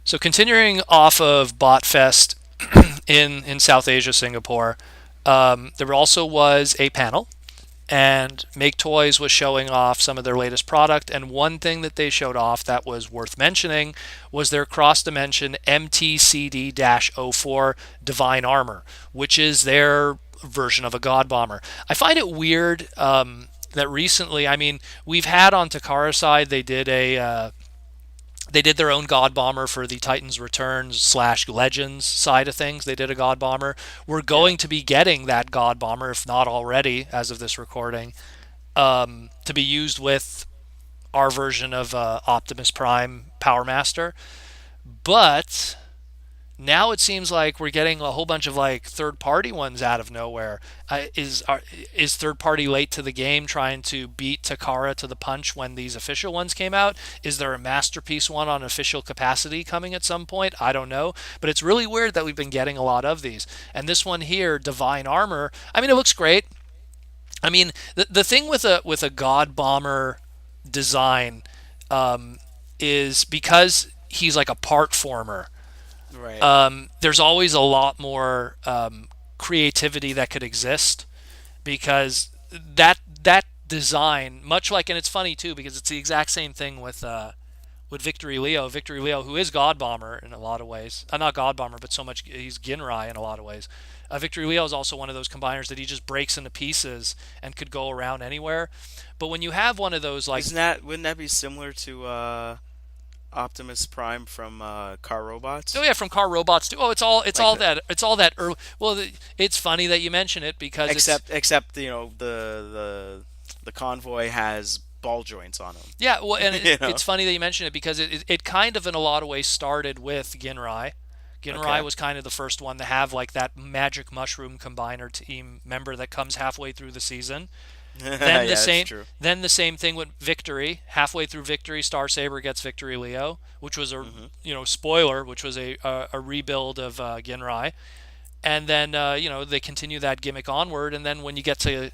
So continuing off of Botfest in South Asia, Singapore, there also was a panel, and Maketoys was showing off some of their latest product. And one thing that they showed off that was worth mentioning was their cross-dimension MTCD-04 Divine Armor, which is their version of a God Bomber. I find it weird that recently, I mean, we've had on Takara side, they did their own God Bomber for the Titans Returns slash Legends side of things. They did a God Bomber. We're Yeah. going to be getting that God Bomber, if not already, as of this recording, to be used with our version of Optimus Prime Power Master. But now it seems like we're getting a whole bunch of like third party ones out of nowhere. Is third party late to the game trying to beat Takara to the punch when these official ones came out? Is there a masterpiece one on official capacity coming at some point? I don't know, but it's really weird that we've been getting a lot of these. And this one here, Divine Armor, I mean, it looks great. I mean, the thing with a God Bomber design is because he's like a part former. Right. There's always a lot more creativity that could exist because that design, much like, and it's funny too because it's the exact same thing with Victory Leo. Victory Leo, who is God Bomber in a lot of ways, not God Bomber, but so much he's Ginrai in a lot of ways. Victory Leo is also one of those combiners that he just breaks into pieces and could go around anywhere. But when you have one of those like, Isn't that wouldn't that be similar to Optimus Prime from Car oh Robots? yeah, from Car Robots too. Oh, it's Like all the that it's all that early. Well, it's funny that you mention it because it's except the convoy has ball joints on yeah. Well, and them. You know. it's funny that you mention it because it kind of in a lot of ways started with Ginrai. Ginrai Okay. was kind of the first one to have like that magic mushroom combiner team member that comes halfway through the season. Then the Yeah, that's same true. then the same thing with Victory. Halfway through Victory, Star Saber gets Victory Leo, which was a Hmm. spoiler, which was a rebuild of Ginrai. And then they continue that gimmick onward, and then when you get to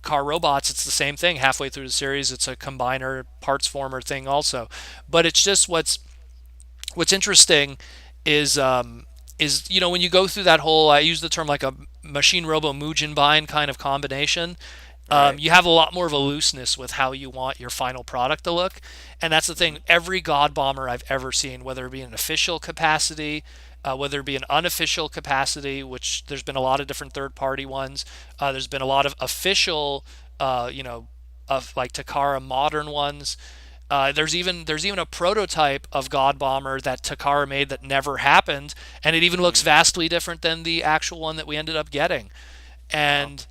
Car Robots, it's the same thing. Halfway through the series, it's a combiner parts former thing also. But it's just what's interesting is when you go through that whole, I use the term like a machine robo Mugenbein kind of combination. Right. You have a lot more of a looseness with how you want your final product to look, and that's the thing. Hmm. Every God Bomber I've ever seen, whether it be an official capacity, whether it be an unofficial capacity, which there's been a lot of different third-party ones. There's been a lot of official, of like Takara modern ones. There's even a prototype of God Bomber that Takara made that never happened, and it even looks Hmm. vastly different than the actual one that we ended up getting. Wow. And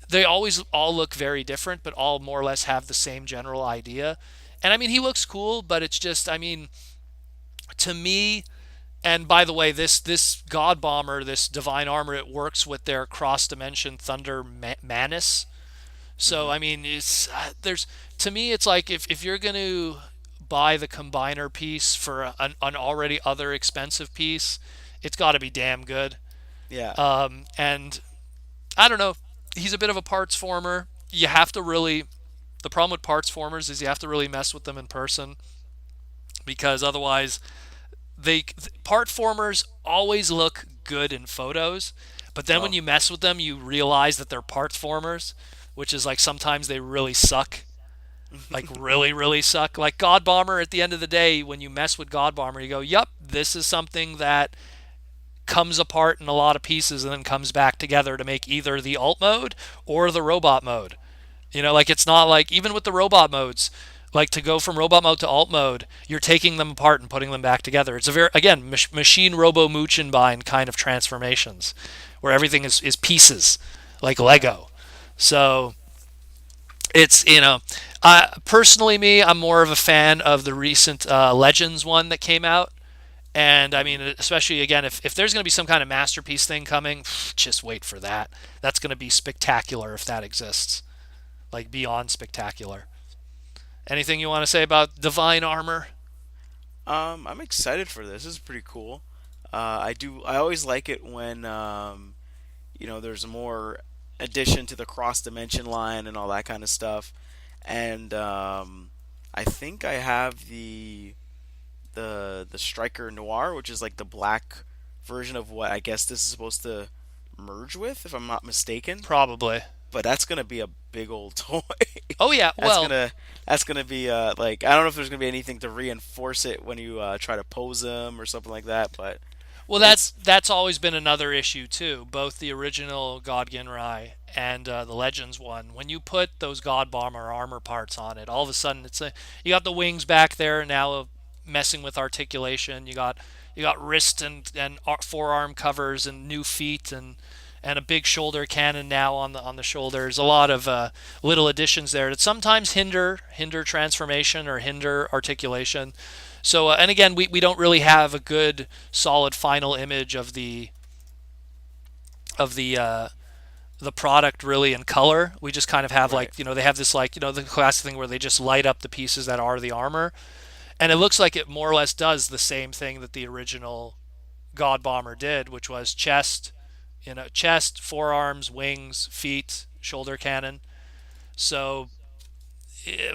they always all look very different, but all more or less have the same general idea. And I mean, he looks cool, but it's just, I mean, to me, and by the way, this God Bomber, this Divine Armor, it works with their cross dimension Thunder Manus. So Hmm. I mean, it's there's to me, it's like if you're going to buy the combiner piece for an already other expensive piece, it's got to be damn good. Yeah. And I don't know, he's a bit of a parts former. You have to really the problem with parts formers is you have to really mess with them in person because otherwise they part formers always look good in photos, but then when Oh. you mess with them, you realize that they're parts formers, which is like sometimes they really suck, like really really suck. Like God Bomber, at the end of the day, when you mess with God Bomber, you go, "Yep, this is something that comes apart in a lot of pieces and then comes back together to make either the alt mode or the robot mode." Like it's not like even with the robot modes, like to go from robot mode to alt mode, you're taking them apart and putting them back together. It's a very, again, machine robo Muchenbein kind of transformations where everything is pieces like Lego. So it's, personally, I'm more of a fan of the recent Legends one that came out. And I Hmm. mean, especially again, if there's going to be some kind of masterpiece thing coming, just wait for that. That's going to be spectacular if that exists, like beyond spectacular. Anything you want to say about Divine Armor? I'm excited for this. This is pretty cool. I always like it when there's more addition to the cross dimension line and all that kind of stuff. And I think I have the Striker Noir, which is like the black version of what I guess this is supposed to merge with, if I'm not mistaken. Probably. But that's gonna be a big old toy. Oh yeah. that's Well, gonna that's gonna be like, I don't know if there's gonna be anything to reinforce it when you try to pose them or something like that, but well, it's that's always been another issue too. Both the original God Ginrai and the Legends one. When you put those God Bomber armor parts on it, all of a sudden you got the wings back there now, messing with articulation. You got wrist and forearm covers and new feet and a big shoulder cannon now on the shoulders. A lot of little additions there that sometimes hinder transformation or hinder articulation. So and again, we don't really have a good solid final image of the product really in color. We just kind of have right. like they have this like the classic thing where they just light up the pieces that are the armor, and it looks like it more or less does the same thing that the original God Bomber did, which was chest, forearms, wings, feet, shoulder cannon. So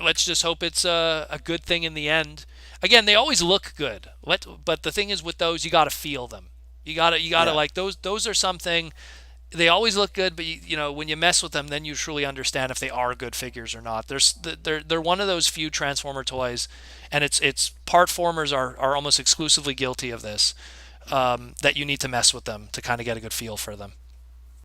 let's just hope it's a good thing in the end. Again, they always look good. But the thing is with those, you got to feel them. You got to Yeah. like those are something. They always look good, but when you mess with them, then you truly understand if they are good figures or not. They're one of those few Transformer toys, and it's part formers are almost exclusively guilty of this. That you need to mess with them to kind of get a good feel for them.